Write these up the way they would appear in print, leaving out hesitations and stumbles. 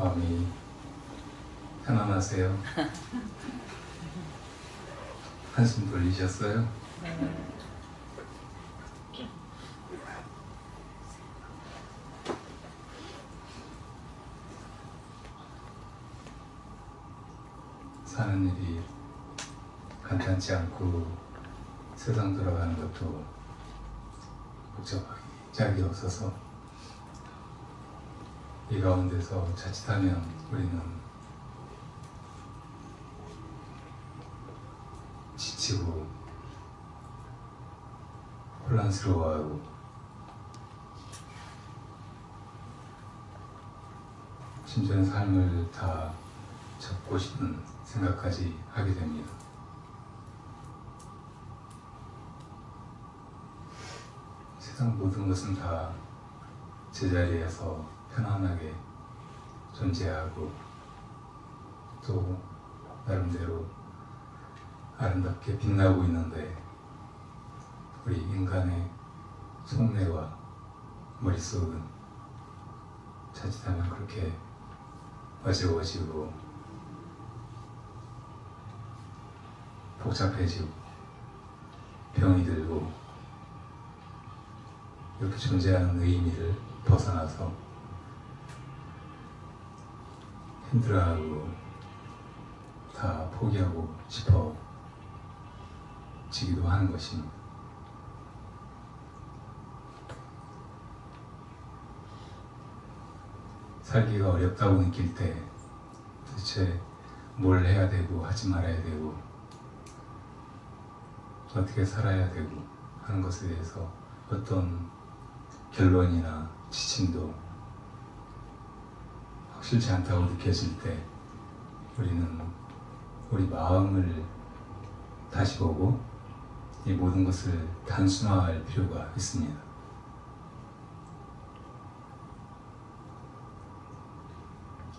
마음이 편안하세요? 한숨 돌리셨어요? 사는 일이 간단치 않고 세상 돌아가는 것도 복잡하게 짝이 없어서 이 가운데서 자칫하면 우리는 지치고 혼란스러워하고 심지어는 삶을 다 접고 싶은 생각까지 하게 됩니다. 세상 모든 것은 다 제자리에서 편안하게 존재하고 또 나름대로 아름답게 빛나고 있는데 우리 인간의 속내와 머릿속은 자칫하면 그렇게 어지러워지고 복잡해지고 병이 들고 이렇게 존재하는 의미를 벗어나서 힘들어하고 다 포기하고 싶어지기도 하는 것입니다. 살기가 어렵다고 느낄 때 도대체 뭘 해야 되고 하지 말아야 되고 어떻게 살아야 되고 하는 것에 대해서 어떤 결론이나 지침도 확실치 않다고 느껴질 때 우리는 우리 마음을 다시 보고 이 모든 것을 단순화할 필요가 있습니다.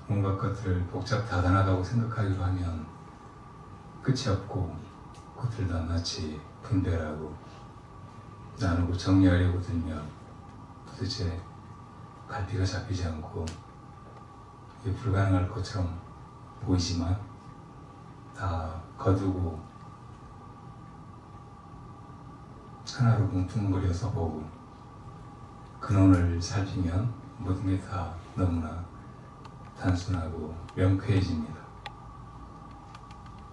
온갖 것들을 복잡다단하다고 생각하기로 하면 끝이 없고 그것들 낱낱이 분별하고 나누고 정리하려고 들면 도대체 갈피가 잡히지 않고 이게 불가능할 것처럼 보이지만 다 거두고 하나로 뭉뚱거려서 보고 근원을 살피면 모든 게 다 너무나 단순하고 명쾌해집니다.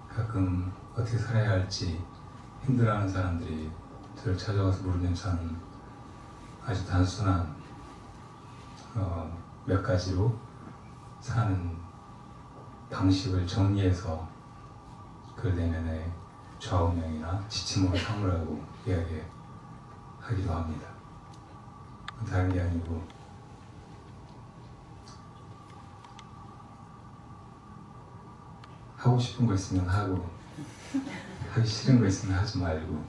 가끔 어떻게 살아야 할지 힘들어하는 사람들이 저를 찾아와서 물으면 저는 아주 단순한 몇 가지로 사는 방식을 정리해서 그 내면의 좌우명이나 지침으로 삼으라고 이야기하기도 합니다. 다른 게 아니고 하고 싶은 거 있으면 하고 하기 싫은 거 있으면 하지 말고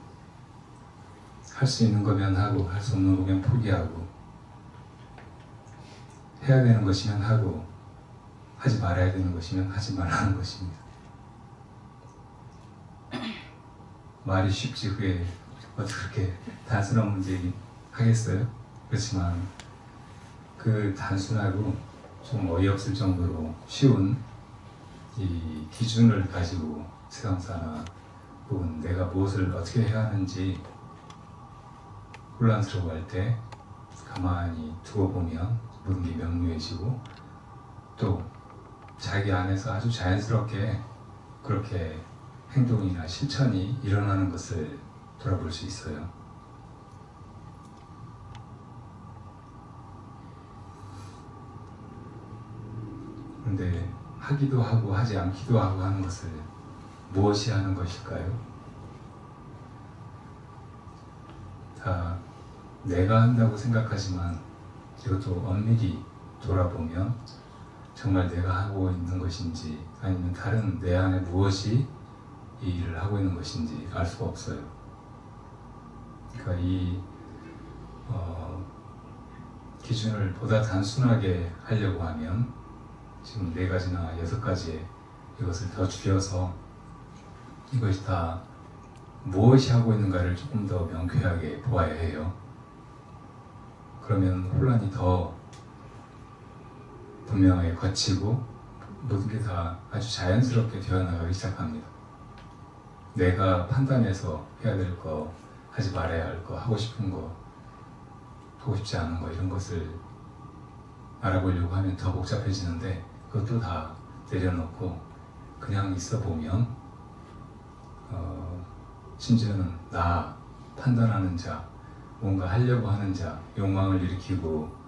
할 수 있는 거면 하고 할 수 없는 거면 포기하고 해야 되는 것이면 하고 하지 말아야 되는 것이면 하지 말라는 것입니다. 말이 쉽지 그게 어떻게 그렇게 단순한 문제 하겠어요? 그렇지만 그 단순하고 좀 어이없을 정도로 쉬운 이 기준을 가지고 세상사나 혹은 내가 무엇을 어떻게 해야 하는지 혼란스러워할 때 가만히 두고 보면 모든 게 명료해지고 또 자기 안에서 아주 자연스럽게 그렇게 행동이나 실천이 일어나는 것을 돌아볼 수 있어요. 그런데 하기도 하고 하지 않기도 하고 하는 것을 무엇이 하는 것일까요? 다 내가 한다고 생각하지만 이것도 엄밀히 돌아보면 정말 내가 하고 있는 것인지 아니면 다른 내 안에 무엇이 이 일을 하고 있는 것인지 알 수가 없어요. 그러니까 이 기준을 보다 단순하게 하려고 하면 지금 4가지나 6가지의 이것을 더 줄여서 이것이 다 무엇이 하고 있는가를 조금 더 명쾌하게 보아야 해요. 그러면 혼란이 더 분명하게 거치고 모든 게 다 아주 자연스럽게 되어나가기 시작합니다. 내가 판단해서 해야 될 거, 하지 말아야 할 거, 하고 싶은 거, 하고 싶지 않은 거 이런 것을 알아보려고 하면 더 복잡해지는데 그것도 다 내려놓고 그냥 있어 보면 심지어는 나, 판단하는 자, 뭔가 하려고 하는 자, 욕망을 일으키고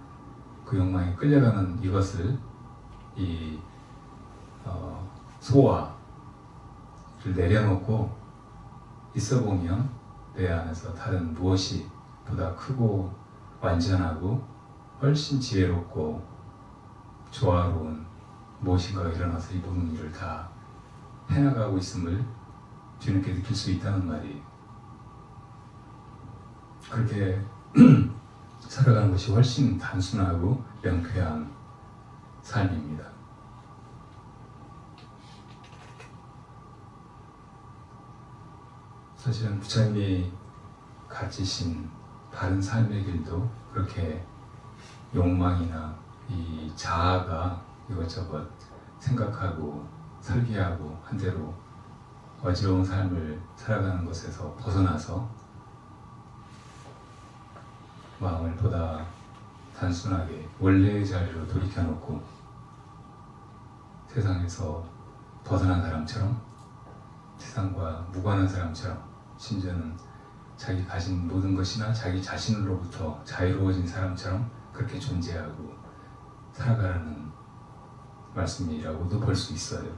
그 욕망에 끌려가는 이것을 이 소화를 내려놓고 있어 보면 내 안에서 다른 무엇이 보다 크고 완전하고 훨씬 지혜롭고 조화로운 무엇인가가 일어나서 이 모든 일을 다 해나가고 있음을 뒤늦게 느낄 수 있다는 말이에요. 그렇게 살아가는 것이 훨씬 단순하고 명쾌한 삶입니다. 사실은 부처님이 가지신 바른 삶의 길도 그렇게 욕망이나 이 자아가 이것저것 생각하고 설계하고 한 대로 어지러운 삶을 살아가는 것에서 벗어나서 마음을 보다 단순하게 원래의 자리로 돌이켜놓고 세상에서 벗어난 사람처럼, 세상과 무관한 사람처럼, 심지어는 자기 가진 모든 것이나 자기 자신으로부터 자유로워진 사람처럼 그렇게 존재하고 살아가라는 말씀이라고도 볼 수 있어요.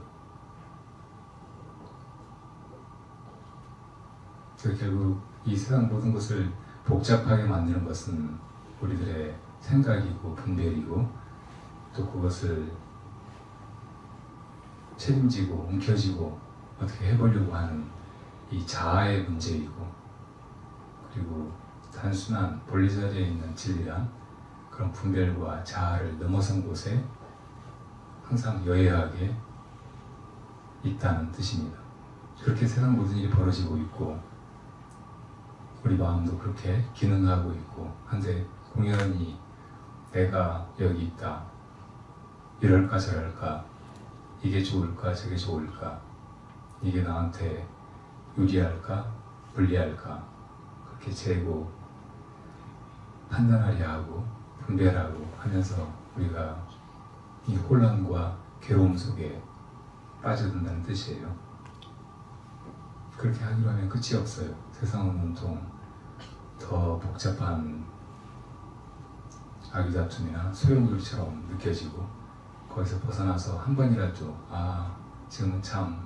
그래서 결국 이 세상 모든 것을 복잡하게 만드는 것은 우리들의 생각이고 분별이고 또 그것을 책임지고 움켜쥐고 어떻게 해보려고 하는 이 자아의 문제이고, 그리고 단순한 본래 자리에 있는 진리란 그런 분별과 자아를 넘어선 곳에 항상 여애하게 있다는 뜻입니다. 그렇게 세상 모든 일이 벌어지고 있고 우리 마음도 그렇게 기능하고 있고 한데 공연히 내가 여기 있다, 이럴까 저럴까, 이게 좋을까 저게 좋을까, 이게 나한테 유리할까 불리할까 그렇게 재고 판단하려 하고 분별하고 하면서 우리가 이 혼란과 괴로움 속에 빠져든다는 뜻이에요. 그렇게 하기로 하면 끝이 없어요. 세상은 온통 더 복잡한 아귀다툼이나 소용돌이처럼 느껴지고 거기서 벗어나서 한 번이라도 지금은 참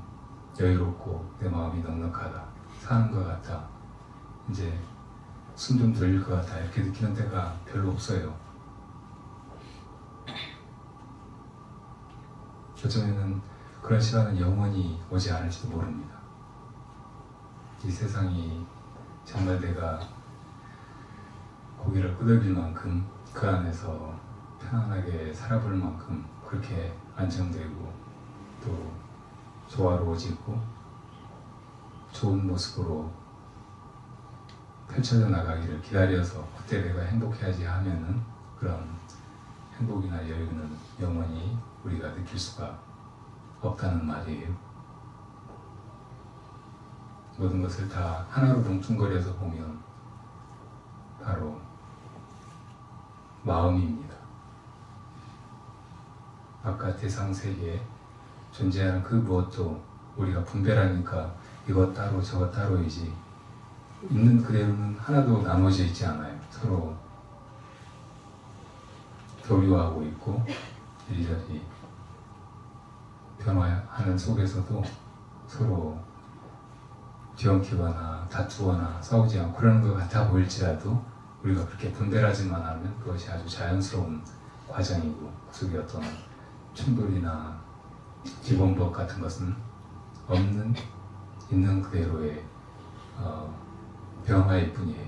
여유롭고 내 마음이 넉넉하다, 사는 것 같다, 이제 숨 좀 돌릴 것 같다 이렇게 느끼는 때가 별로 없어요. 어쩌면 그런 시간은 영원히 오지 않을지도 모릅니다. 이 세상이 정말 내가 고개를 끄덕일 만큼 그 안에서 편안하게 살아볼 만큼 그렇게 안정되고 또 조화로워지고 좋은 모습으로 펼쳐져 나가기를 기다려서 그때 내가 행복해야지 하면은 그런 행복이나 여유는 영원히 우리가 느낄 수가 없다는 말이에요. 모든 것을 다 하나로 뭉뚱거려서 보면 바로 마음입니다. 바깥 대상 세계에 존재하는 그 무엇도 우리가 분별하니까 이것 따로 저것 따로이지 있는 그대로는 하나도 나눠져 있지 않아요. 서로 교류하고 있고 이리저리 변화하는 속에서도 서로 뒤엉키거나 다투거나 싸우지 않고 그러는 것 같아 보일지라도 우리가 그렇게 분별하지만 하면 그것이 아주 자연스러운 과정이고 그 속에 어떤 충돌이나 기본법 같은 것은 없는, 있는 그대로의 변화일 뿐이에요.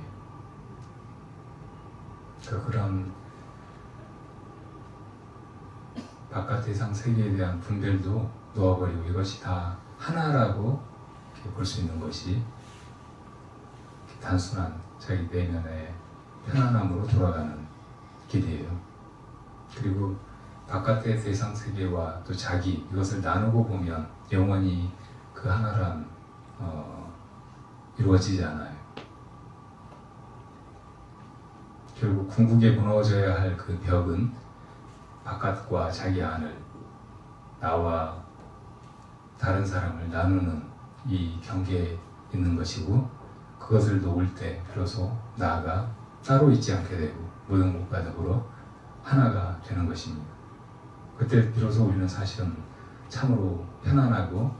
그런 바깥 대상 세계에 대한 분별도 놓아버리고 이것이 다 하나라고 볼 수 있는 것이 단순한 자기 내면의 편안함으로 돌아가는 길이에요. 그리고 바깥의 대상 세계와 또 자기 이것을 나누고 보면 영원히 그 하나란 이루어지지 않아요. 결국 궁극에 무너져야 할 그 벽은 바깥과 자기 안을, 나와 다른 사람을 나누는 이 경계에 있는 것이고, 그것을 놓을 때 비로소 나가 따로 있지 않게 되고 모든 것과 더불어 하나가 되는 것입니다. 그때 비로소 우리는 사실은 참으로 편안하고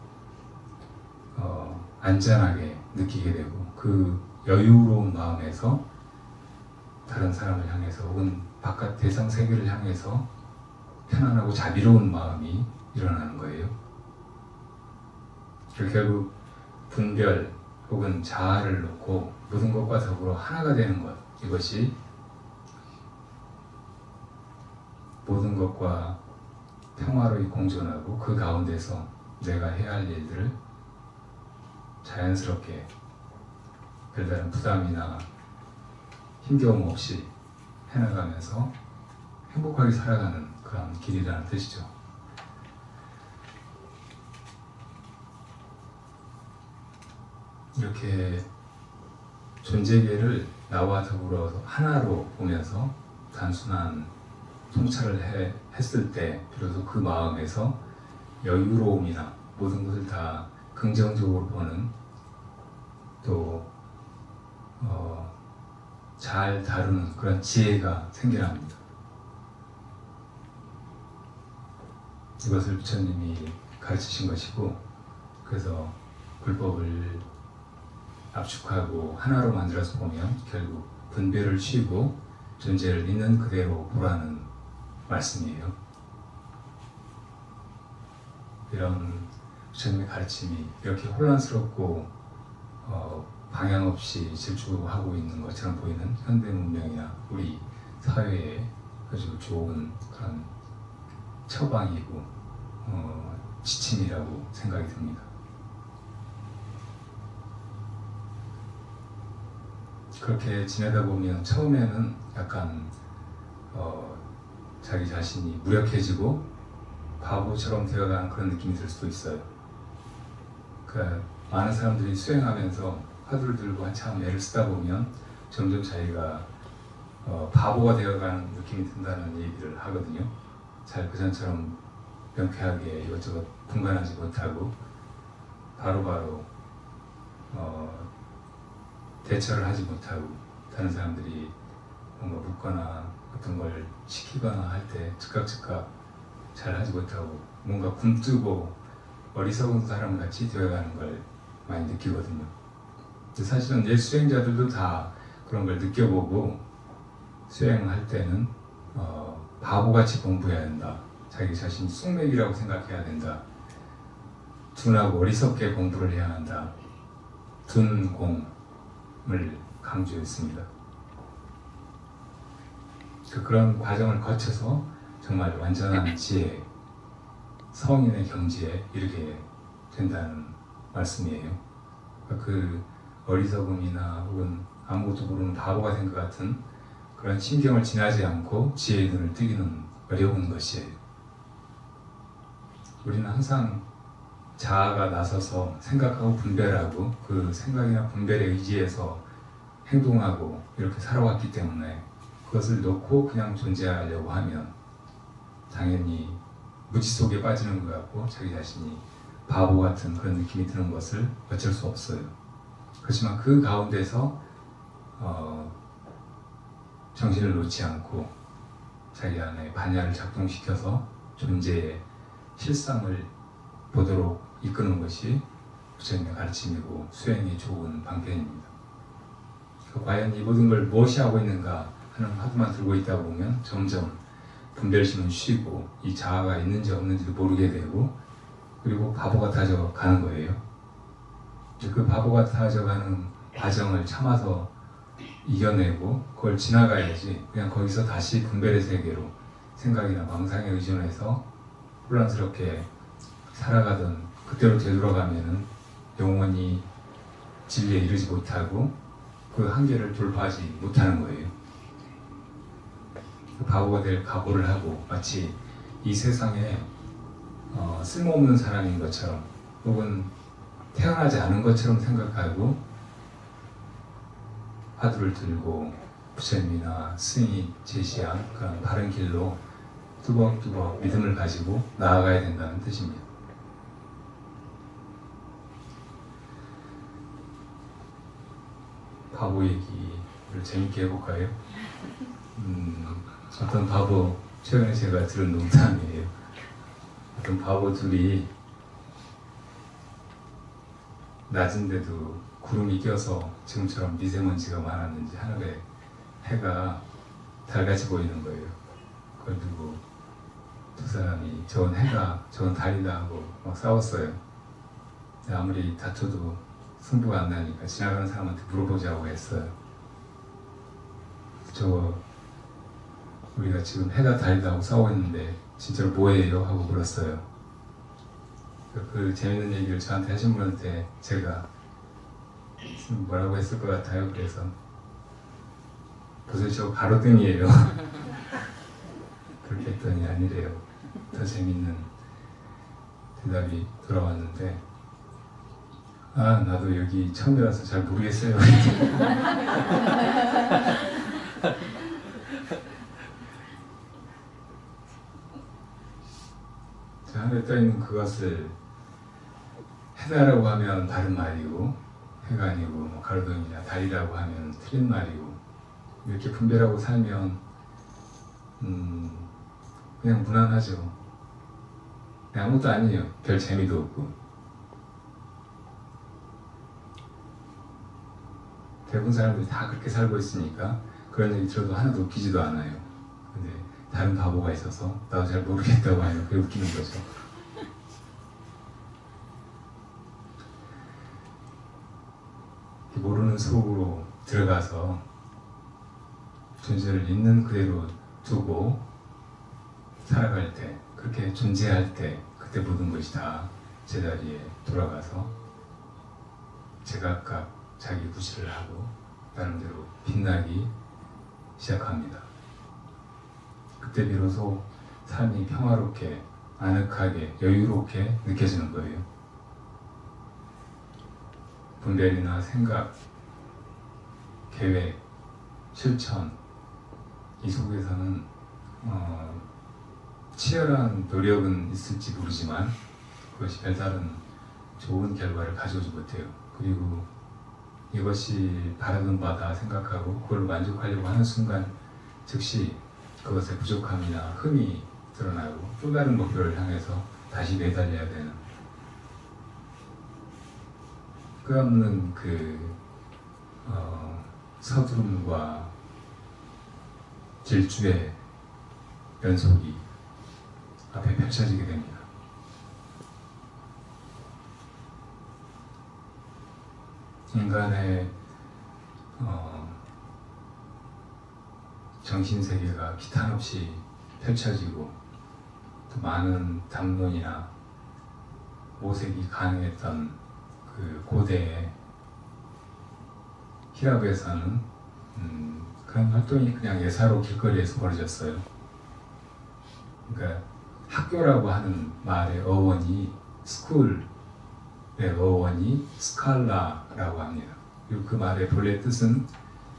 안전하게 느끼게 되고, 그 여유로운 마음에서 다른 사람을 향해서 혹은 바깥 대상 세계를 향해서 편안하고 자비로운 마음이 일어나는 거예요. 결국 분별 혹은 자아를 놓고 모든 것과 더불어 하나가 되는 것, 이것이 모든 것과 평화로이 공존하고 그 가운데서 내가 해야 할 일들을 자연스럽게 별다른 부담이나 힘겨움 없이 해나가면서 행복하게 살아가는 그런 길이라는 뜻이죠. 이렇게 존재계를 나와 더불어 하나로 보면서 단순한 통찰을 했을 때 비로소 그 마음에서 여유로움이나 모든 것을 다 긍정적으로 보는, 또 잘 다루는 그런 지혜가 생겨납니다. 이것을 부처님이 가르치신 것이고, 그래서 불법을 압축하고 하나로 만들어서 보면 결국 분별을 쉬고 존재를 있는 그대로 보라는 말씀이에요. 이런 부처님의 가르침이 이렇게 혼란스럽고 방향 없이 질주하고 있는 것처럼 보이는 현대 문명이나 우리 사회에 아주 좋은 그런 처방이고 지침이라고 생각이 듭니다. 그렇게 지내다 보면 처음에는 약간 자기 자신이 무력해지고 바보처럼 되어가는 그런 느낌이 들 수도 있어요. 그러니까 많은 사람들이 수행하면서 화두를 들고 한참 애를 쓰다 보면 점점 자기가 바보가 되어가는 느낌이 든다는 얘기를 하거든요. 잘 그전처럼 명쾌하게 이것저것 분간하지 못하고 바로바로 대처를 하지 못하고, 다른 사람들이 뭔가 묻거나 어떤 걸 시키거나 할 때 즉각 잘 하지 못하고 뭔가 굼뜨고 어리석은 사람 같이 되어가는 걸 많이 느끼거든요. 사실은 옛 수행자들도 다 그런 걸 느껴보고 수행할 때는 바보같이 공부해야 된다, 자기 자신이 쑥맥이라고 생각해야 된다, 둔하고 어리석게 공부를 해야 한다, 둔공을 강조했습니다. 그런 과정을 거쳐서 정말 완전한 지혜, 성인의 경지에 이르게 된다는 말씀이에요. 그 어리석음이나 혹은 아무것도 모르는 바보가 된 것 같은 그런 심경을 지나지 않고 지혜의 눈을 뜨기는 어려운 것이에요. 우리는 항상 자아가 나서서 생각하고 분별하고 그 생각이나 분별에 의지해서 행동하고 이렇게 살아왔기 때문에 그것을 놓고 그냥 존재하려고 하면 당연히 무지 속에 빠지는 것 같고 자기 자신이 바보 같은 그런 느낌이 드는 것을 어쩔 수 없어요. 그렇지만 그 가운데서 정신을 놓지 않고 자기 안에 반야를 작동시켜서 존재의 실상을 보도록 이끄는 것이 부처님의 가르침이고 수행이 좋은 방편입니다. 과연 이 모든 걸 무엇이 하고 있는가 하는 화두만 들고 있다 보면 점점 분별심은 쉬고 이 자아가 있는지 없는지도 모르게 되고, 그리고 바보 같아져 가는 거예요. 그 바보 같아져 가는 과정을 참아서 이겨내고 그걸 지나가야지, 그냥 거기서 다시 분별의 세계로 생각이나 망상에 의존해서 혼란스럽게 살아가던 그때로 되돌아가면은 영원히 진리에 이르지 못하고 그 한계를 돌파하지 못하는 거예요. 그 바보가 될 각오를 하고 마치 이 세상에 쓸모없는 사람인 것처럼 혹은 태어나지 않은 것처럼 생각하고 화두를 들고 부처님이나 스님이 제시한 그런 바른 길로 뚜벅뚜벅 믿음을 가지고 나아가야 된다는 뜻입니다. 바보 얘기를 재밌게 해볼까요? 어떤 바보, 최근에 제가 들은 농담이에요. 어떤 바보 둘이 낮은데도 구름이 껴서 지금처럼 미세먼지가 많았는지 하늘에 해가 달같이 보이는 거예요. 그걸 두고 두 사람이 저건 해가 저건 달이다 하고 막 싸웠어요. 아무리 다퉈도 승부가 안 나니까 지나가는 사람한테 물어보자고 했어요. 우리가 지금 해가 달이다 하고 싸우고 있는데 진짜로 뭐예요? 하고 물었어요. 그 재밌는 얘기를 저한테 하신 분한테 제가 뭐라고 했을 것 같아요. 그래서 보세요, 저 가로등이에요. 그렇게 했더니 아니래요. 더 재밌는 대답이 돌아왔는데, 아, 나도 여기 처음이라서 잘 모르겠어요. 자, 하늘에 떠있는 그것을 해다라고 하면 바른 말이고, 해가 아니고 뭐 가로등이나 달이라고 하면 틀린 말이고, 이렇게 분별하고 살면 그냥 무난하죠. 그냥 아무것도 아니에요. 별 재미도 없고. 대부분 사람들이 다 그렇게 살고 있으니까 그런 얘기 들어도 하나도 웃기지도 않아요. 근데 다른 바보가 있어서 나도 잘 모르겠다고 하면 그게 웃기는 거죠. 모르는 속으로 들어가서 존재를 있는 그대로 두고 살아갈 때, 그렇게 존재할 때, 그때 모든 것이 다 제자리에 돌아가서 제각각 자기 구실을 하고 나름대로 빛나기 시작합니다. 그때 비로소 삶이 평화롭게, 아늑하게, 여유롭게 느껴지는 거예요. 분별이나 생각, 계획, 실천, 이 속에서는 치열한 노력은 있을지 모르지만 그것이 별다른 좋은 결과를 가져오지 못해요. 그리고 이것이 바라던 바다 생각하고 그걸 만족하려고 하는 순간 즉시 그것의 부족함이나 흠이 드러나고 또 다른 목표를 향해서 다시 매달려야 되는 끝없는 서두름과 질주의 연속이 앞에 펼쳐지게 됩니다. 인간의 정신세계가 기탄 없이 펼쳐지고 또 많은 담론이나 모색이 가능했던 그 고대의 히라브에서는 그런 활동이 그냥 예사로 길거리에서 벌어졌어요. 그러니까 학교라고 하는 말의 어원이 스쿨의 어원이 스칼라라고 합니다. 그리고 그 말의 본래 뜻은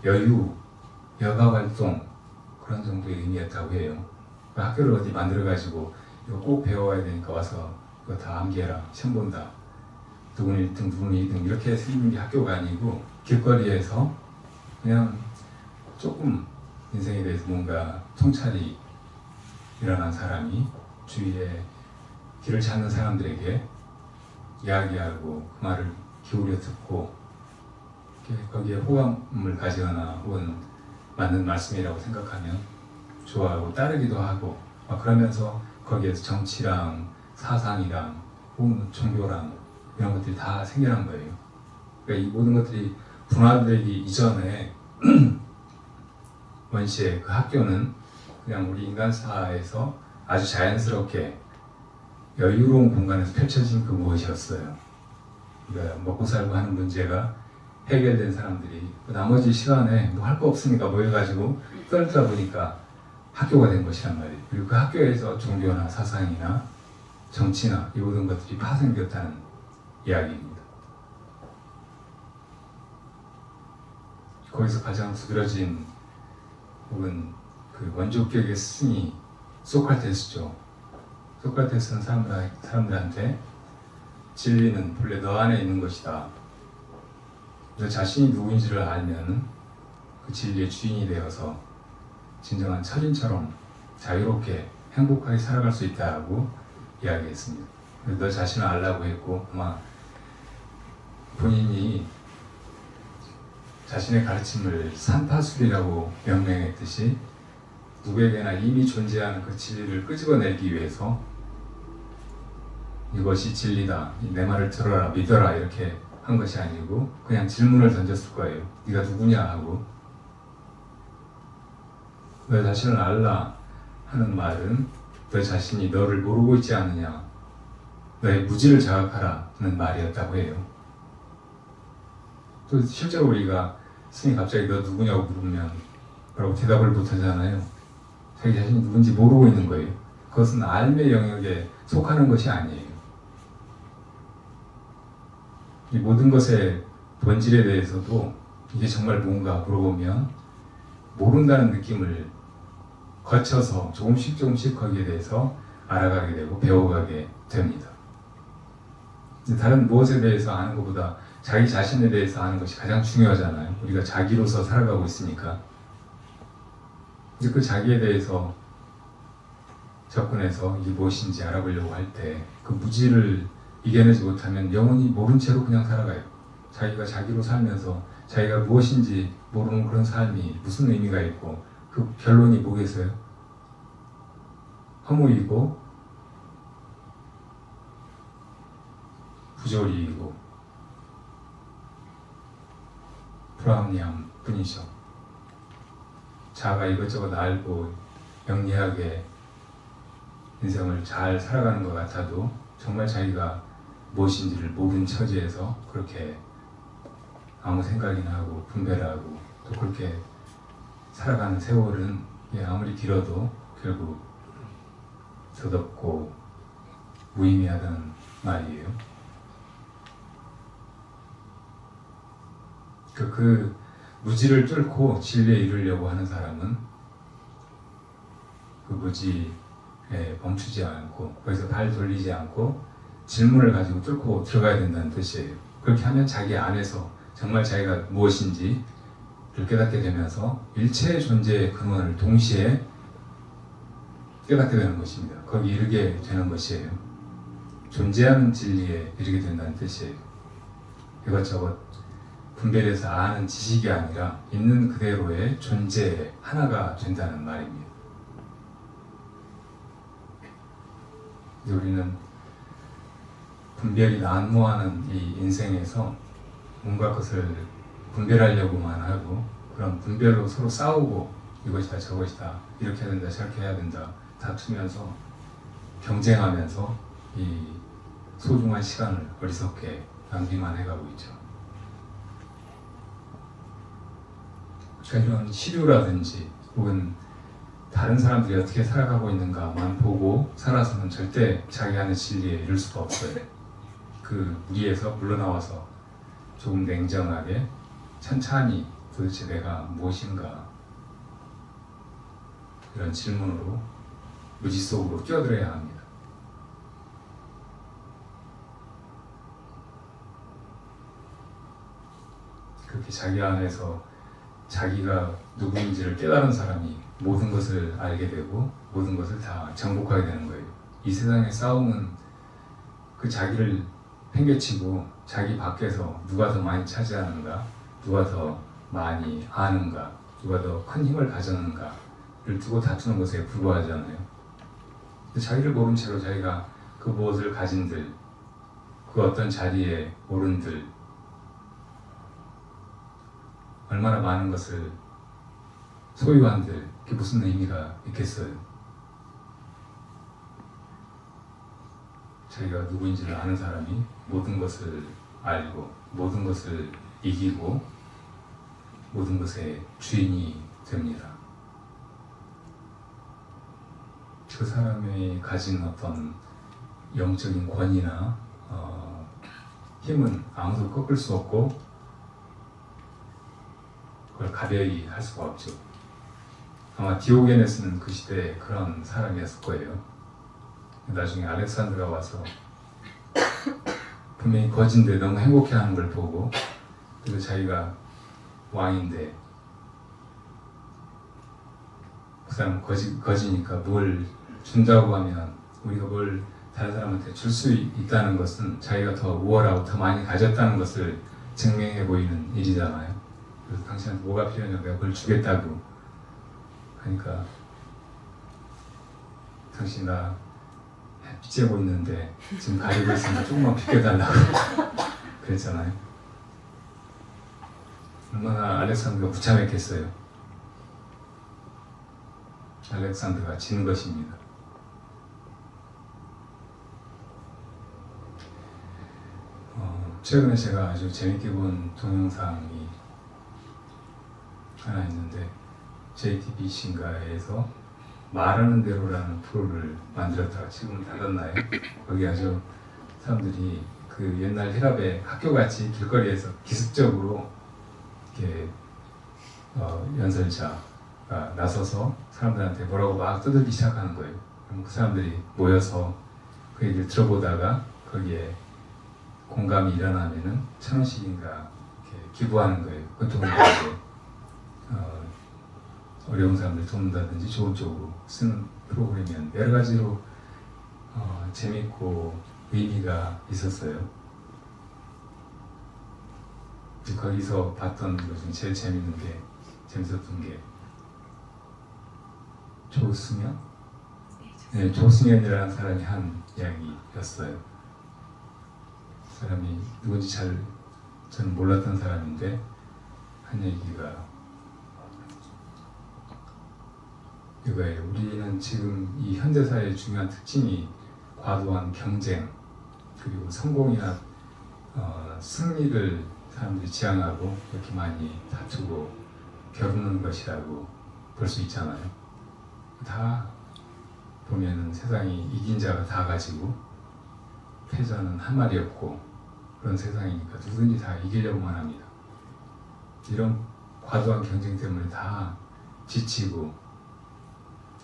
여유, 여가활동 그런 정도의 의미였다고 해요. 그러니까 학교를 어디 만들어가지고 이거 꼭 배워야 되니까 와서 이거 다 암기해라, 시험 본다. 누구는 1등, 누구는 2등 이렇게 생긴 게 학교가 아니고 길거리에서 그냥 조금 인생에 대해서 뭔가 통찰이 일어난 사람이 주위에 길을 찾는 사람들에게 이야기하고 그 말을 기울여 듣고 거기에 호감을 가지거나 혹은 맞는 말씀이라고 생각하면 좋아하고 따르기도 하고 그러면서 거기에서 정치랑 사상이랑 혹은 종교랑 이런 것들이 다 생겨난 거예요. 그러니까 이 모든 것들이 분화되기 이전에 원시의 그 학교는 그냥 우리 인간사에서 아주 자연스럽게 여유로운 공간에서 펼쳐진 그 무엇이었어요. 그러니까 먹고 살고 하는 문제가 해결된 사람들이 나머지 시간에 뭐 할 거 없으니까 모여가지고 떨다 보니까 학교가 된 것이란 말이에요. 그리고 그 학교에서 종교나 사상이나 정치나 이 모든 것들이 파생되었다는 이야기입니다. 거기서 가장 두드러진 혹은 그 원조격의 스승이 소크라테스죠. 소크라테스는 사람들한테 진리는 본래 너 안에 있는 것이다. 너 자신이 누구인지를 알면 그 진리의 주인이 되어서 진정한 철인처럼 자유롭게 행복하게 살아갈 수 있다고 이야기했습니다. 너 자신을 알라고 했고 아마 본인이 자신의 가르침을 산파술이라고 명명했듯이 누구에게나 이미 존재하는 그 진리를 끄집어내기 위해서 이것이 진리다, 내 말을 들어라, 믿어라 이렇게 한 것이 아니고 그냥 질문을 던졌을 거예요. 네가 누구냐 하고 너 자신을 알라 하는 말은 너 자신이 너를 모르고 있지 않느냐, 너의 무지를 자각하라는 말이었다고 해요. 또 실제로 우리가 스님이 갑자기 너 누구냐고 물으면 뭐라고 대답을 못하잖아요. 자기 자신이 누군지 모르고 있는 거예요. 그것은 알의 영역에 속하는 것이 아니에요. 이 모든 것의 본질에 대해서도 이게 정말 뭔가 물어보면 모른다는 느낌을 거쳐서 조금씩 거기에 대해서 알아가게 되고 배워가게 됩니다. 다른 무엇에 대해서 아는 것보다 자기 자신에 대해서 아는 것이 가장 중요하잖아요. 우리가 자기로서 살아가고 있으니까. 그 자기에 대해서 접근해서 이게 무엇인지 알아보려고 할 때 그 무지를 이겨내지 못하면 영원히 모른 채로 그냥 살아가요. 자기가 자기로 살면서 자기가 무엇인지 모르는 그런 삶이 무슨 의미가 있고 그 결론이 뭐겠어요? 허무이고 부조리이고 불합리함 뿐이죠. 자아가 이것저것 알고 영리하게 인생을 잘 살아가는 것 같아도 정말 자기가 무엇인지를 모른 처지에서 그렇게 아무 생각이나 하고 분배를 하고 또 그렇게 살아가는 세월은 아무리 길어도 결국 더덥고 무의미하다는 말이에요. 그 무지를 뚫고 진리에 이르려고 하는 사람은 그 무지에 멈추지 않고 거기서 발 돌리지 않고 질문을 가지고 뚫고 들어가야 된다는 뜻이에요. 그렇게 하면 자기 안에서 정말 자기가 무엇인지를 깨닫게 되면서 일체의 존재의 근원을 동시에 깨닫게 되는 것입니다. 거기 이르게 되는 것이에요. 존재하는 진리에 이르게 된다는 뜻이에요. 이것저것 분별해서 아는 지식이 아니라 있는 그대로의 존재의 하나가 된다는 말입니다. 우리는 분별이 난무하는 이 인생에서 뭔가 것을 분별하려고만 하고 그런 분별로 서로 싸우고 이것이다 저것이다 이렇게 해야 된다 저렇게 해야 된다 다투면서 경쟁하면서 이 소중한 시간을 어리석게 낭비만 해가고 있죠. 그러니까 이런 시류라든지 혹은 다른 사람들이 어떻게 살아가고 있는가만 보고 살아서는 절대 자기 안의 진리에 이를 수가 없어요. 그 무리에서 물러나와서 조금 냉정하게 천천히 도대체 내가 무엇인가 이런 질문으로 무지 속으로 뛰어들어야 합니다. 그렇게 자기 안에서 자기가 누구인지를 깨달은 사람이 모든 것을 알게 되고 모든 것을 다 정복하게 되는 거예요. 이 세상의 싸움은 그 자기를 팽개치고 자기 밖에서 누가 더 많이 차지하는가, 누가 더 많이 아는가, 누가 더 큰 힘을 가졌는가를 두고 다투는 것에 불과하잖아요. 자기를 모른 채로 자기가 그 무엇을 가진들, 그 어떤 자리에 오른들, 얼마나 많은 것을 소유한들, 그게 무슨 의미가 있겠어요? 자기가 누구인지를 아는 사람이 모든 것을 알고 모든 것을 이기고 모든 것의 주인이 됩니다. 그 사람이 가진 어떤 영적인 권위나 힘은 아무도 꺾을 수 없고 그걸 가벼이 할 수가 없죠. 아마 디오게네스는 그 시대에 그런 사람이었을 거예요. 나중에 알렉산드가 와서 분명히 거진데 너무 행복해하는 걸 보고, 그리고 자기가 왕인데 그 사람 거지니까 뭘 준다고 하면 우리가 뭘 다른 사람한테 줄 수 있다는 것은 자기가 더 우월하고 더 많이 가졌다는 것을 증명해 보이는 일이잖아요. 그래서 당신한테 뭐가 필요하냐고 내가 그걸 주겠다고 하니까, 당신 나 빚 재고 있는데 지금 가지고 있으니까 조금만 비켜달라고 그랬잖아요. 얼마나 알렉산드가 무참했겠어요. 알렉산드가 지는 것입니다. 최근에 제가 아주 재밌게 본 동영상이 하나 있는데, JTBC인가에서 말하는 대로라는 프로를 만들었다가 지금 닫았나요? 거기 아주 사람들이 그 옛날 혈압의 학교같이 길거리에서 기습적으로 이렇게 연설자가 나서서 사람들한테 뭐라고 막 떠들기 시작하는 거예요. 그럼 그 사람들이 모여서 그 얘기를 들어보다가 거기에 공감이 일어나면은 1,000원씩인가 이렇게 기부하는 거예요. 그 돈을 이제 어려운 사람들 돕는다든지 좋은 쪽으로 쓰는 프로그램이었는데, 여러 가지로 재밌고 의미가 있었어요. 거기서 봤던 것 중에 제일 재밌었던 게 조승연? 네, 조승연이라는 사람이 한 이야기였어요. 사람이 누군지 저는 몰랐던 사람인데 한 얘기가 이거예요. 우리는 지금 이 현대사회의 중요한 특징이 과도한 경쟁, 그리고 성공이나 승리를 사람들이 지향하고 이렇게 많이 다투고 겨루는 것이라고 볼 수 있잖아요. 다 보면은 세상이 이긴 자가 다 가지고 패자는 한 마리 없고 그런 세상이니까 누구든지 다 이기려고만 합니다. 이런 과도한 경쟁 때문에 다 지치고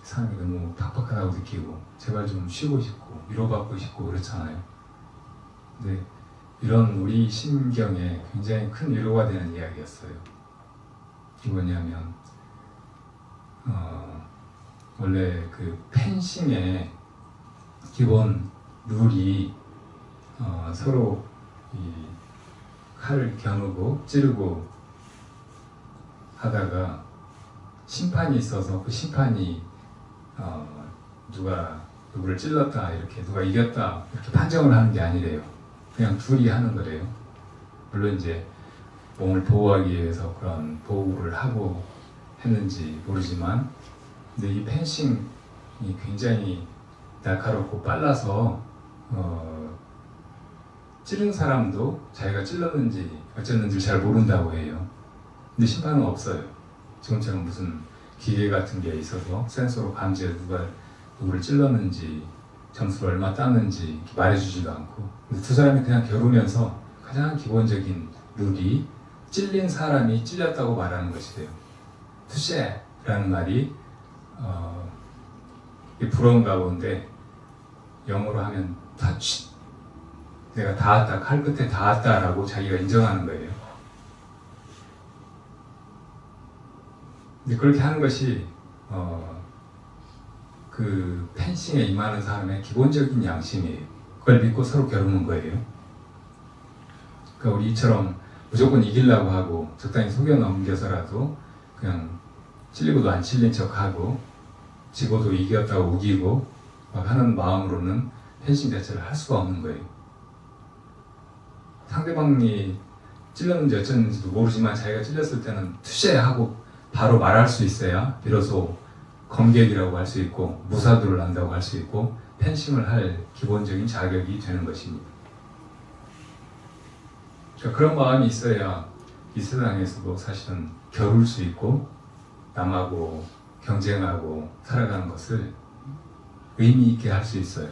삶이 너무 팍팍하다고 느끼고 제발 좀 쉬고 싶고 위로받고 싶고 그렇잖아요. 근데 이런 우리 심경에 굉장히 큰 위로가 되는 이야기였어요. 이게 뭐냐면 원래 그 펜싱의 기본 룰이 서로 이 칼을 겨누고 찌르고 하다가 심판이 있어서 그 심판이 누가 누구를 찔렀다, 이렇게 누가 이겼다 이렇게 판정을 하는 게 아니래요. 그냥 둘이 하는 거래요. 물론 이제 몸을 보호하기 위해서 그런 보호를 하고 했는지 모르지만, 근데 이 펜싱이 굉장히 날카롭고 빨라서 찌른 사람도 자기가 찔렀는지 어쨌는지 잘 모른다고 해요. 근데 심판은 없어요. 지금처럼 무슨 기계 같은 게 있어서 센서로 감지해 누구를 찔렀는지 점수를 얼마 땄는지 말해주지도 않고, 근데 두 사람이 그냥 겨루면서 가장 기본적인 룰이 찔린 사람이 찔렸다고 말하는 것이래요. 투쉐라는 말이 불어인가 본데 영어로 하면 touch, 내가 닿았다, 칼 끝에 닿았다라고 자기가 인정하는 거예요. 근데 그렇게 하는 것이 그 펜싱에 임하는 사람의 기본적인 양심이에요. 그걸 믿고 서로 겨루는 거예요. 그러니까 우리처럼 무조건 이기려고 하고 적당히 속여 넘겨서라도 그냥 찔리고도 안 찔린 척하고 지고도 이겼다고 우기고 막 하는 마음으로는 펜싱 자체를 할 수가 없는 거예요. 상대방이 찔렸는지 어쩌는지도 모르지만 자기가 찔렸을 때는 투시하고 바로 말할 수 있어야 비로소 검객이라고 할 수 있고 무사도를 한다고 할 수 있고 펜싱을 할 기본적인 자격이 되는 것입니다. 그러니까 그런 마음이 있어야 이 세상에서도 사실은 겨룰 수 있고 남하고 경쟁하고 살아가는 것을 의미 있게 할 수 있어요.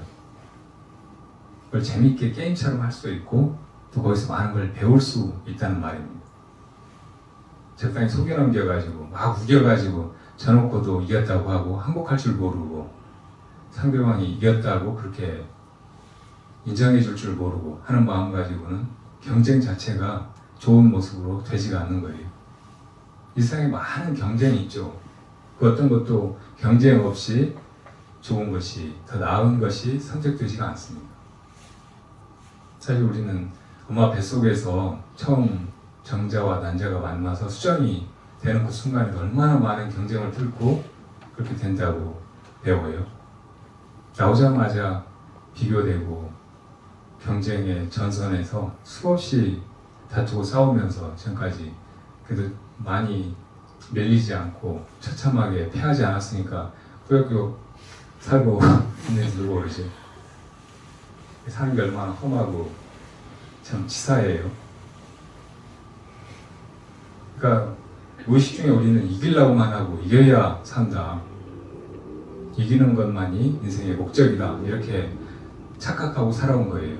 그걸 재밌게 게임처럼 할 수 있고 또 거기서 많은 걸 배울 수 있다는 말입니다. 적당히 속여 넘겨가지고 막 우겨가지고 저놓고도 이겼다고 하고 항복할 줄 모르고 상대방이 이겼다고 그렇게 인정해 줄 줄 모르고 하는 마음 가지고는 경쟁 자체가 좋은 모습으로 되지가 않는 거예요. 일상에 많은 경쟁이 있죠. 그 어떤 것도 경쟁 없이 좋은 것이, 더 나은 것이 선택되지가 않습니다. 사실 우리는 엄마 뱃속에서 처음 정자와 난자가 만나서 수정이 되는 그 순간에 얼마나 많은 경쟁을 뚫고 그렇게 된다고 배워요. 나오자마자 비교되고 경쟁의 전선에서 수없이 다투고 싸우면서 지금까지 그래도 많이 밀리지 않고 처참하게 패하지 않았으니까 꾸역꾸역 살고 있는지 모르죠. 사는 게 얼마나 험하고 참 치사해요. 그러니까 무의식 중에 우리는 이기려고만 하고 이겨야 산다. 이기는 것만이 인생의 목적이다. 이렇게 착각하고 살아온 거예요.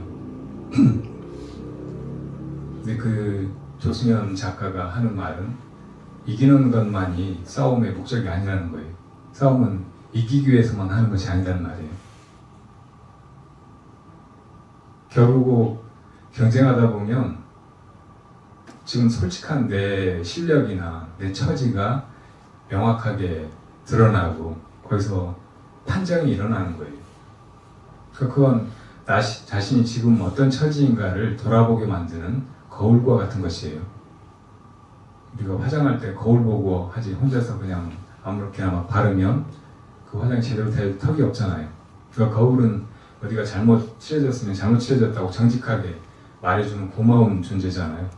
근데 그 조승현 작가가 하는 말은 이기는 것만이 싸움의 목적이 아니라는 거예요. 싸움은 이기기 위해서만 하는 것이 아니라는 말이에요. 겨루고 경쟁하다 보면 지금 솔직한 내 실력이나 내 처지가 명확하게 드러나고 거기서 판정이 일어나는 거예요. 그건 나 자신이 지금 어떤 처지인가를 돌아보게 만드는 거울과 같은 것이에요. 우리가 화장할 때 거울 보고 하지 혼자서 그냥 아무렇게나 막 바르면 그 화장이 제대로 될 턱이 없잖아요. 그러니까 거울은 어디가 잘못 칠해졌으면 잘못 칠해졌다고 정직하게 말해주는 고마운 존재잖아요.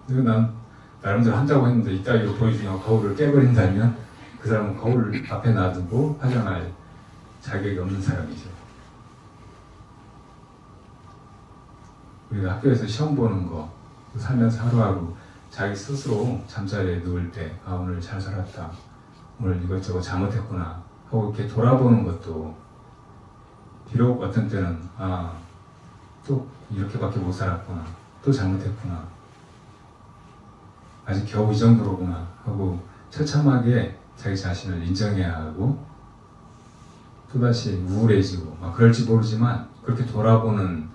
근데 난 나름대로 한다고 했는데 이따위로 보여주냐고 거울을 깨버린다면 그 사람은 거울 앞에 놔두고 화장할 자격이 없는 사람이죠. 우리가 학교에서 시험 보는 거 살면서 하루하루 자기 스스로 잠자리에 누울 때 아 오늘 잘 살았다, 오늘 이것저것 잘못했구나 하고 이렇게 돌아보는 것도 비록 어떤 때는 아 또 이렇게밖에 못 살았구나, 또 잘못했구나, 아직 겨우 이 정도로구나 하고 처참하게 자기 자신을 인정해야 하고 또다시 우울해지고 막 그럴지 모르지만 그렇게 돌아보는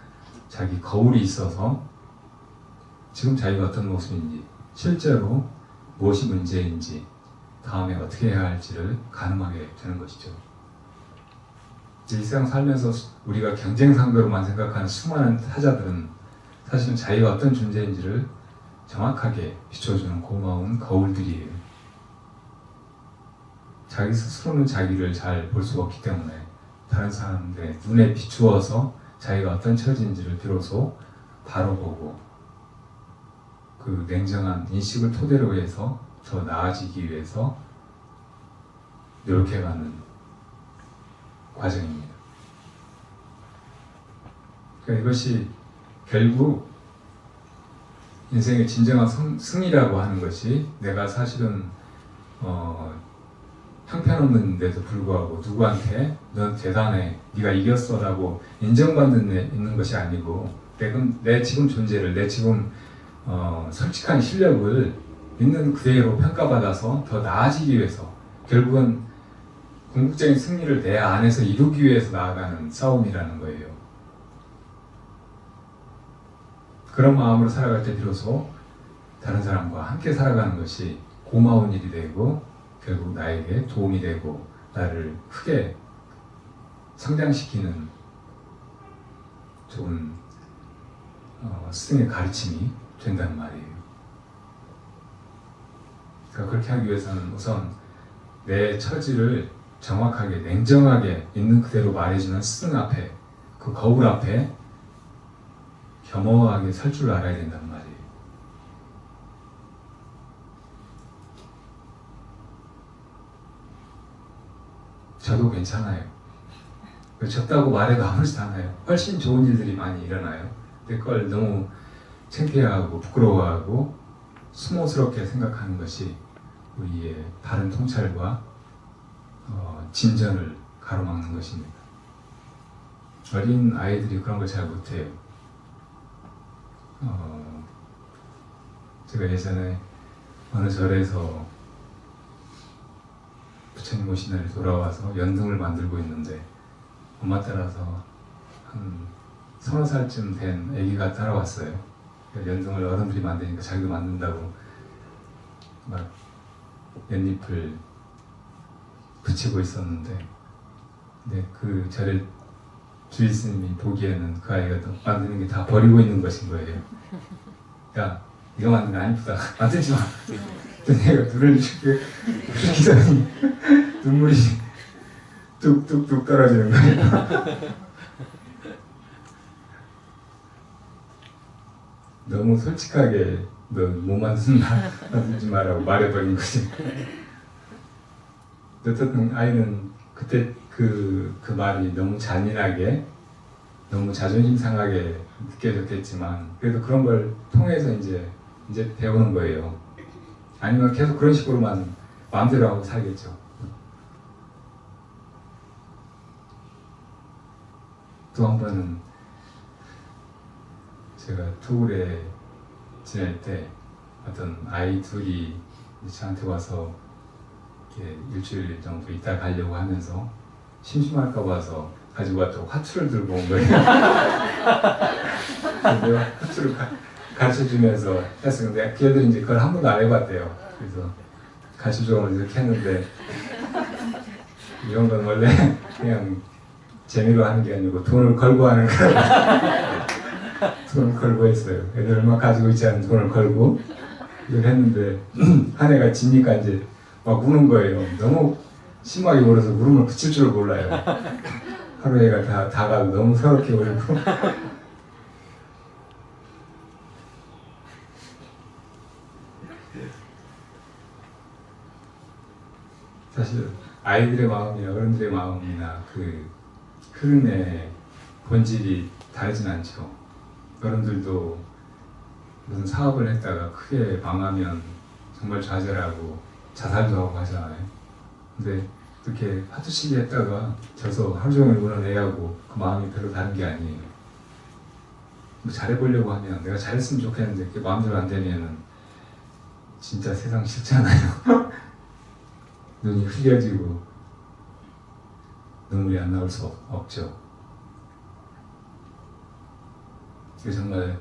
자기 거울이 있어서 지금 자기가 어떤 모습인지 실제로 무엇이 문제인지 다음에 어떻게 해야 할지를 가늠하게 되는 것이죠. 일상 살면서 우리가 경쟁 상대로만 생각하는 수많은 타자들은 사실은 자기가 어떤 존재인지를 정확하게 비춰주는 고마운 거울들이에요. 자기 스스로는 자기를 잘 볼 수가 없기 때문에 다른 사람들의 눈에 비추어서 자기가 어떤 처지인지를 비로소 바로 보고 그 냉정한 인식을 토대로 해서 더 나아지기 위해서 노력해가는 과정입니다. 그러니까 이것이 결국 인생의 진정한 승리라고 하는 것이 내가 사실은 형편없는데도 불구하고 누구한테 넌 대단해, 네가 이겼어 라고 인정받는 데 있는 것이 아니고 내 지금 존재를, 내 지금 솔직한 실력을 있는 그대로 평가받아서 더 나아지기 위해서 결국은 궁극적인 승리를 내 안에서 이루기 위해서 나아가는 싸움이라는 거예요. 그런 마음으로 살아갈 때 비로소 다른 사람과 함께 살아가는 것이 고마운 일이 되고 결국 나에게 도움이 되고 나를 크게 성장시키는 좋은 스승의 가르침이 된다는 말이에요. 그러니까 그렇게 하기 위해서는 우선 내 처지를 정확하게 냉정하게 있는 그대로 말해주는 스승 앞에, 그 거울 앞에 겸허하게 설 줄 알아야 된단 말이에요. 저도 괜찮아요. 졌다고 말해도 아무렇지도 않아요. 훨씬 좋은 일들이 많이 일어나요. 근데 그걸 너무 창피해하고 부끄러워하고 수모스럽게 생각하는 것이 우리의 바른 통찰과 진전을 가로막는 것입니다. 어린 아이들이 그런 걸 잘 못해요. 제가 예전에 어느 절에서 부처님 오신 날에 돌아와서 연등을 만들고 있는데 엄마 따라서 한 30살쯤 된 아기가 따라왔어요. 연등을 어른들이 만드니까 자기도 만든다고 막 연잎을 붙이고 있었는데, 근데 그 절에 주일 스님이 보기에는 그 아이가 만드는 게 다 버리고 있는 것인 거예요. 야, 이거 만드는 거 아니구나. 만들지 마. 내가 눈을 이렇게 기다리니 눈물이 뚝뚝뚝 떨어지는 거예요. 너무 솔직하게 너 못 만든다, 만들지 마라고 말해버린 거지. 어쨌든 아이는 그때 그 말이 너무 잔인하게, 너무 자존심 상하게 느껴졌겠지만, 그래도 그런 걸 통해서 이제 배우는 거예요. 아니면 계속 그런 식으로만 마음대로 하고 살겠죠. 또 한 번은 제가 토울에 지낼 때 어떤 아이 둘이 저한테 와서 이렇게 일주일 정도 있다 가려고 하면서 심심할까 봐서 가지고 왔다고 화투를 들고 온 거예요. 내가 화투를 가르쳐주면서 했어요. 근데 걔들이 이제 그걸 한 번도 안 해봤대요. 그래서 가르쳐주고 이렇게 했는데, 이런 건 원래 그냥 재미로 하는 게 아니고 돈을 걸고 하는 거라고. 돈을 걸고 했어요. 애들 얼마 가지고 있지 않은 돈을 걸고 이걸 했는데 한 애가 지니까 이제 막 우는 거예요. 너무 심하게 울어서 울음을 그칠 줄 몰라요. 하루 애가 다 가고 너무 서럽게 울고. 사실 아이들의 마음이나 어른들의 마음이나 그 흐름의 본질이 다르진 않죠. 어른들도 무슨 사업을 했다가 크게 망하면 정말 좌절하고 자살도 하고 하잖아요. 근데 그렇게 화투치기 했다가 져서 하루 종일 우는 애하고 그 마음이 별로 다른 게 아니에요. 뭐 잘해보려고 하면, 내가 잘했으면 좋겠는데 그게 마음대로 안 되면은 진짜 세상 싫잖아요. 눈이 흐려지고 눈물이 안 나올 수 없죠. 그래서 정말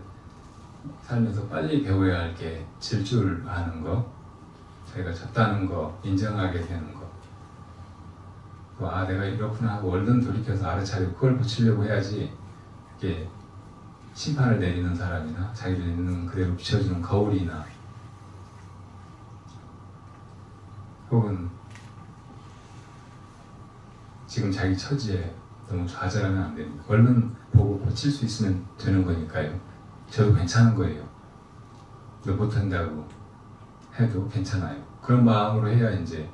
살면서 빨리 배워야 할 게 질 줄 아는 거, 자기가 졌다는 거 인정하게 되는 거, 또 내가 이렇구나 하고 얼른 돌이켜서 알아차리고 그걸 고치려고 해야지, 이게 심판을 내리는 사람이나 자기를 있는 그대로 비춰주는 거울이나 혹은 지금 자기 처지에 너무 좌절하면 안 됩니다. 얼른 보고 고칠 수 있으면 되는 거니까요. 저도 괜찮은 거예요. 너 못한다고 해도 괜찮아요. 그런 마음으로 해야 이제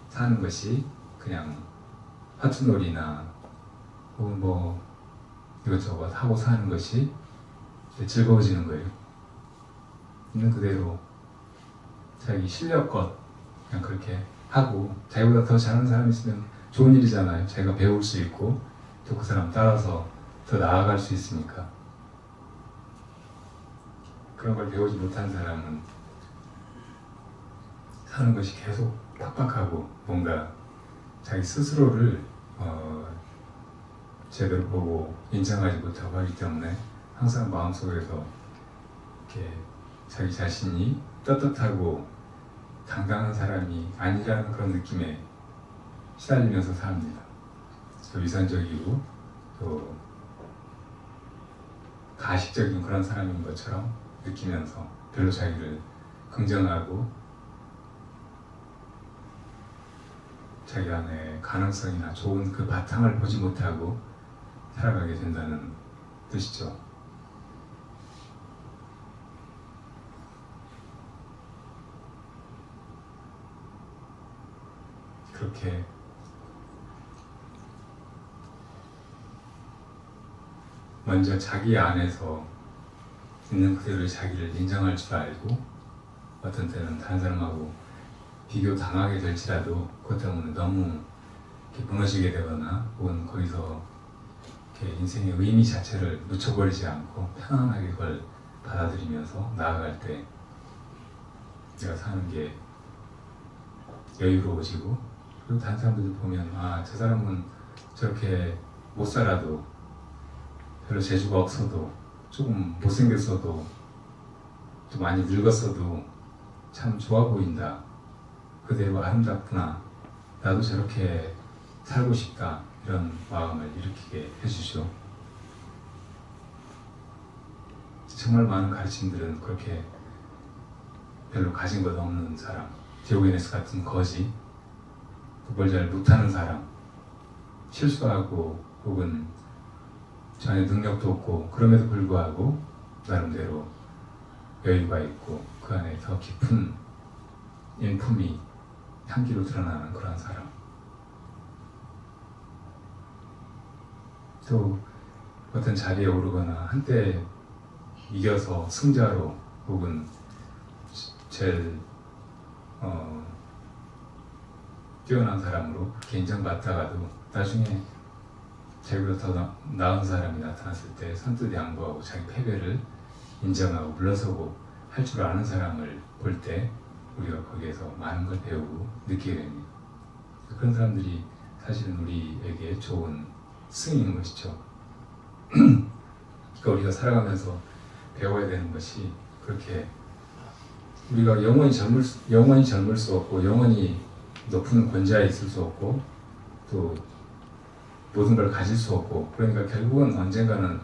사는 것이 그냥 화투놀이나 혹은 뭐 이것저것 하고 사는 것이 즐거워지는 거예요. 있는 그대로 자기 실력껏 그냥 그렇게 하고, 자기보다 더 잘하는 사람이 있으면 좋은 일이잖아요. 자기가 배울 수 있고 또 그 사람 따라서 더 나아갈 수 있으니까. 그런 걸 배우지 못한 사람은 사는 것이 계속 팍팍하고 뭔가 자기 스스로를 제대로 보고 인정하지 못하고 하기 때문에 항상 마음속에서 이렇게 자기 자신이 떳떳하고 당당한 사람이 아니라는 그런 느낌에 시달리면서 삽니다. 또 위선적이고 또 가식적인 그런 사람인 것처럼 느끼면서 별로 자기를 긍정하고 자기 안에 가능성이나 좋은 그 바탕을 보지 못하고 살아가게 된다는 뜻이죠. 그렇게 먼저 자기 안에서 있는 그대로 자기를 인정할 줄 알고, 어떤 때는 다른 사람하고 비교 당하게 될지라도 그것 때문에 너무 이렇게 무너지게 되거나 혹은 거기서 그렇게 인생의 의미 자체를 놓쳐버리지 않고 편안하게 그걸 받아들이면서 나아갈 때 내가 사는 게 여유로워지고, 그리고 다른 사람들 보면 아, 저 사람은 저렇게 못 살아도 별로 재주가 없어도 조금 못생겼어도 또 많이 늙었어도 참 좋아 보인다, 그대로 아름답구나, 나도 저렇게 살고 싶다, 이런 마음을 일으키게 해주죠. 정말 많은 가르침들은 그렇게 별로 가진 것 없는 사람, 디오게네스 같은 거지, 뭘 잘 못하는 사람, 실수하고 혹은 전혀 능력도 없고 그럼에도 불구하고 나름대로 여유가 있고 그 안에 더 깊은 인품이 향기로 드러나는 그런 사람, 또 어떤 자리에 오르거나 한때 이겨서 승자로 혹은 제일 뛰어난 사람으로 그렇게 인정받다가도 나중에 자기보다 더 나은 사람이 나타났을 때 선뜻 양보하고 자기 패배를 인정하고 물러서고 할 줄 아는 사람을 볼 때 우리가 거기에서 많은 걸 배우고 느끼게 됩니다. 그런 사람들이 사실은 우리에게 좋은 스승인 것이죠. 그러니까 우리가 살아가면서 배워야 되는 것이, 그렇게 우리가 영원히 젊을 수 없고 영원히 높은 권좌에 있을 수 없고 또 모든 걸 가질 수 없고, 그러니까 결국은 언젠가는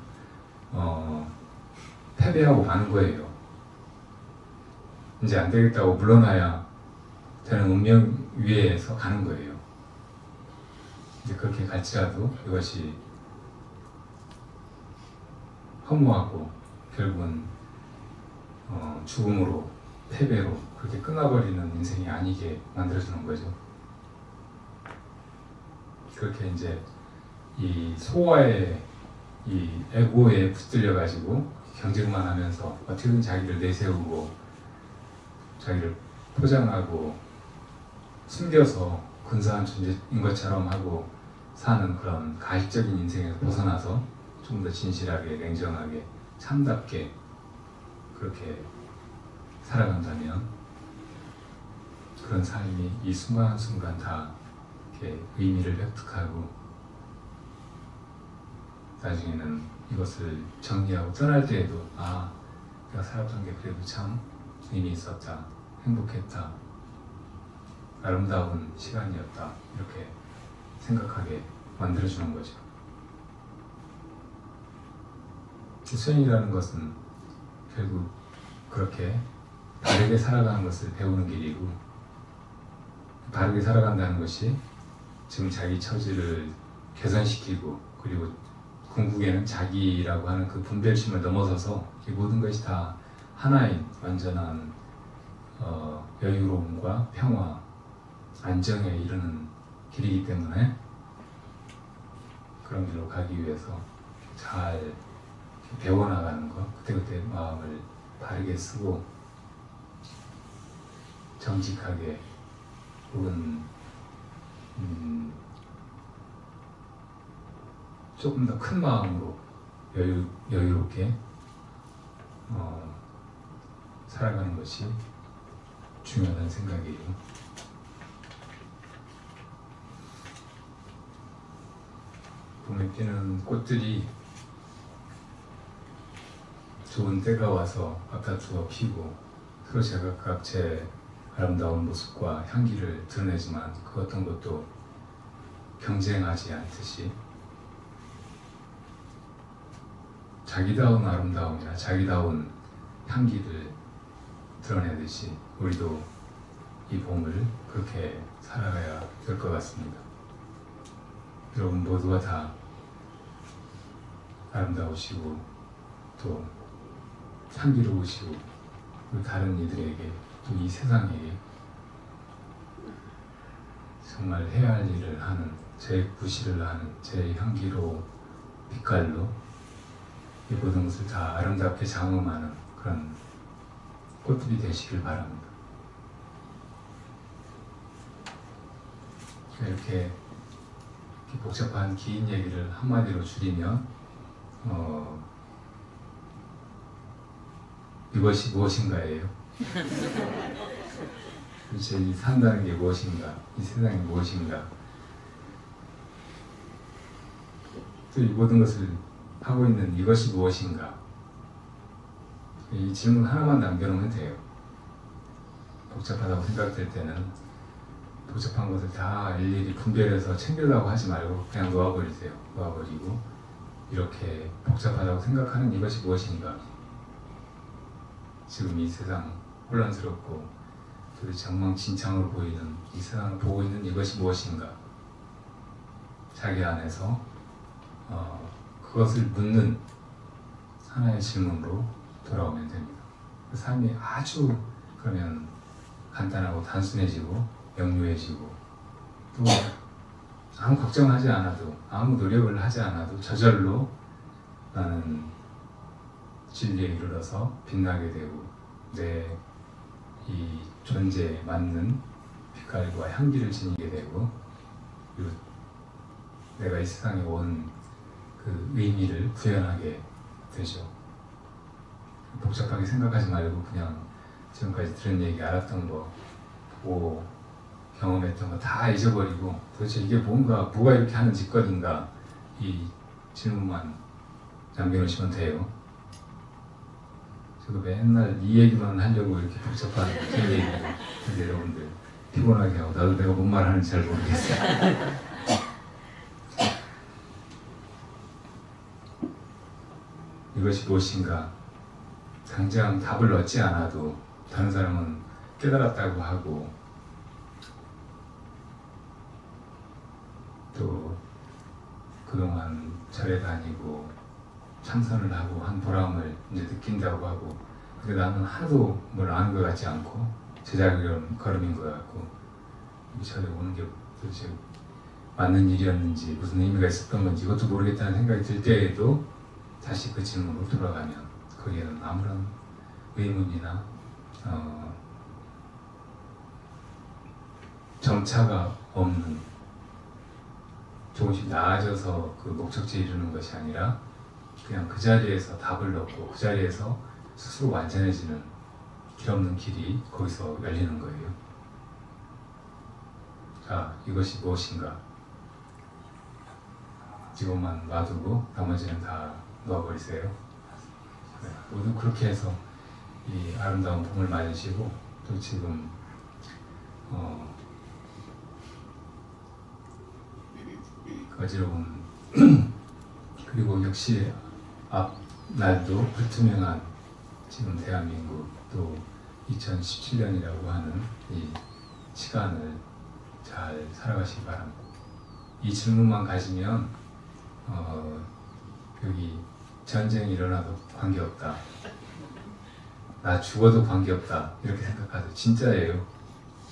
패배하고 마는 거예요. 이제 안 되겠다고 물러나야 되는 운명 위에서 가는 거예요. 이제 그렇게 갈지라도 이것이 허무하고 결국은 죽음으로, 패배로 그렇게 끊어버리는 인생이 아니게 만들어주는 거죠. 그렇게 이제 이 소화의 이 에고에 붙들려 가지고 경쟁만 하면서 어떻게든 자기를 내세우고 자기를 포장하고 숨겨서 근사한 존재인 것처럼 하고 사는 그런 가식적인 인생에서 벗어나서 좀 더 진실하게, 냉정하게, 참답게 그렇게 살아간다면 그런 삶이 이 순간순간 다 이렇게 의미를 획득하고 나중에는 이것을 정리하고 떠날 때에도 아, 내가 살았던 게 그래도 참 의미 있었다, 행복했다, 아름다운 시간이었다, 이렇게 생각하게 만들어주는 거죠. 수행이라는 것은 결국 그렇게 바르게 살아가는 것을 배우는 길이고, 바르게 살아간다는 것이 지금 자기 처지를 개선시키고, 그리고 궁극에는 자기라고 하는 그 분별심을 넘어서서 이 모든 것이 다 하나인 완전한 여유로움과 평화, 안정에 이르는 길이기 때문에 그런 길로 가기 위해서 잘 배워나가는 것, 그때그때 마음을 바르게 쓰고 정직하게 혹은 조금 더 큰 마음으로 여유롭게 살아가는 것이 중요하다는 생각이에요. 봄에 피는 꽃들이 좋은 때가 와서 앞다투어 피고 서로 제각각 제 아름다운 모습과 향기를 드러내지만 그 어떤 것도 경쟁하지 않듯이 자기다운 아름다움이나 자기다운 향기를 드러내듯이 우리도 이 봄을 그렇게 살아가야 될 것 같습니다. 여러분 모두가 다 아름다우시고 또 향기로우시고 그리고 다른 이들에게 또 이 세상에 정말 해야 할 일을 하는, 제 구실을 하는, 제 향기로 빛깔로 이 모든 것을 다 아름답게 장엄하는 그런 꽃들이 되시길 바랍니다. 이렇게 이렇게 복잡한 긴 얘기를 한마디로 줄이면 이것이 무엇인가예요. 도대체 이 산다는 게 무엇인가, 이 세상이 무엇인가, 또 이 모든 것을 하고 있는 이것이 무엇인가, 이 질문 하나만 남겨놓으면 돼요. 복잡하다고 생각될 때는 복잡한 것을 다 일일이 분별해서 챙기려고 하지 말고 그냥 놓아버리세요. 놓아버리고 이렇게 복잡하다고 생각하는 이것이 무엇인가, 지금 이 세상 혼란스럽고 도대체 엉망진창으로 보이는 이 세상을 보고 있는 이것이 무엇인가, 자기 안에서 그것을 묻는 하나의 질문으로 돌아오면 됩니다. 그 삶이 아주 그러면 간단하고 단순해지고 명료해지고, 또 아무 걱정하지 않아도, 아무 노력을 하지 않아도 저절로 나는 진리에 이르러서 빛나게 되고 내 이 존재에 맞는 빛깔과 향기를 지니게 되고, 그리고 내가 이 세상에 온 그 의미를 구현하게 되죠. 복잡하게 생각하지 말고 그냥 지금까지 들은 얘기, 알았던 거, 보고 경험했던 거 다 잊어버리고 도대체 이게 뭐가 이렇게 하는 짓거리인가, 이 질문만 남겨놓으시면 돼요. 저도 맨날 이 얘기만 하려고 이렇게 복잡한 제 얘기를 근데 여러분들 피곤하게 하고 나도 내가 뭔 말 하는지 잘 모르겠어요. 이것이 무엇인가, 당장 답을 얻지 않아도 다른 사람은 깨달았다고 하고 또 그동안 절에 다니고 참선을 하고 한 보람을 이제 느낀다고 하고, 근데 나는 하나도 뭘 아는 것 같지 않고 제자걸음인 것 같고, 이 절에 오는 게 도대체 맞는 일이었는지 무슨 의미가 있었던 건지 이것도 모르겠다는 생각이 들 때에도 다시 그 질문으로 돌아가면 거기에는 아무런 의문이나 점차가 없는, 조금씩 나아져서 그 목적지에 이르는 것이 아니라 그냥 그 자리에서 답을 얻고 그 자리에서 스스로 완전해지는 길없는 길이 거기서 열리는 거예요. 자, 이것이 무엇인가, 이것만 놔두고 나머지는 다 놓아버리세요. 네, 모두 그렇게 해서 이 아름다운 봄을 맞으시고, 또 지금 어지러운 그리고 역시 앞날도 불투명한 지금 대한민국, 또 2017년이라고 하는 이 시간을 잘 살아가시기 바랍니다. 이 질문만 가지면 여기 전쟁이 일어나도 관계없다, 나 죽어도 관계없다 이렇게 생각하세요. 진짜예요.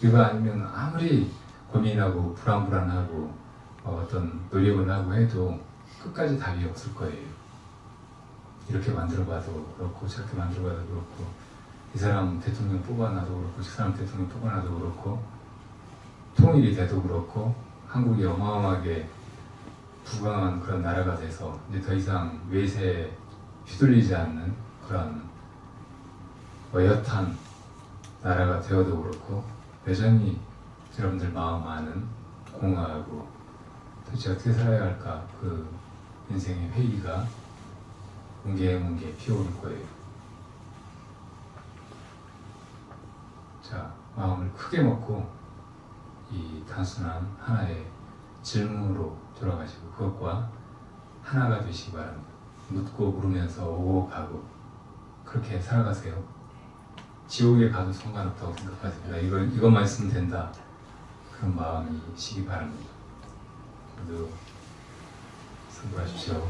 이거 아니면 아무리 고민하고 불안하고 어떤 노력을 하고 해도 끝까지 답이 없을 거예요. 이렇게 만들어봐도 그렇고 저렇게 만들어봐도 그렇고, 이 사람 대통령 뽑아놔도 그렇고 저 사람 대통령 뽑아놔도 그렇고, 통일이 돼도 그렇고, 한국이 어마어마하게 부강한 그런 나라가 돼서 이제 더 이상 외세에 휘둘리지 않는 그런 어엿한 나라가 되어도 그렇고, 여전히 여러분들 마음 아는 공허하고 도대체 어떻게 살아야 할까, 그 인생의 회의가 뭉게뭉게 피어오를 거예요. 자, 마음을 크게 먹고 이 단순한 하나의 질문으로 돌아가시고 그것과 하나가 되시기 바랍니다. 묻고 물으면서 오고 가고 그렇게 살아가세요. 지옥에 가도 상관없다고 생각하십니다. 이것만 있으면 된다, 그런 마음이시기 바랍니다. 모두 수고하십시오.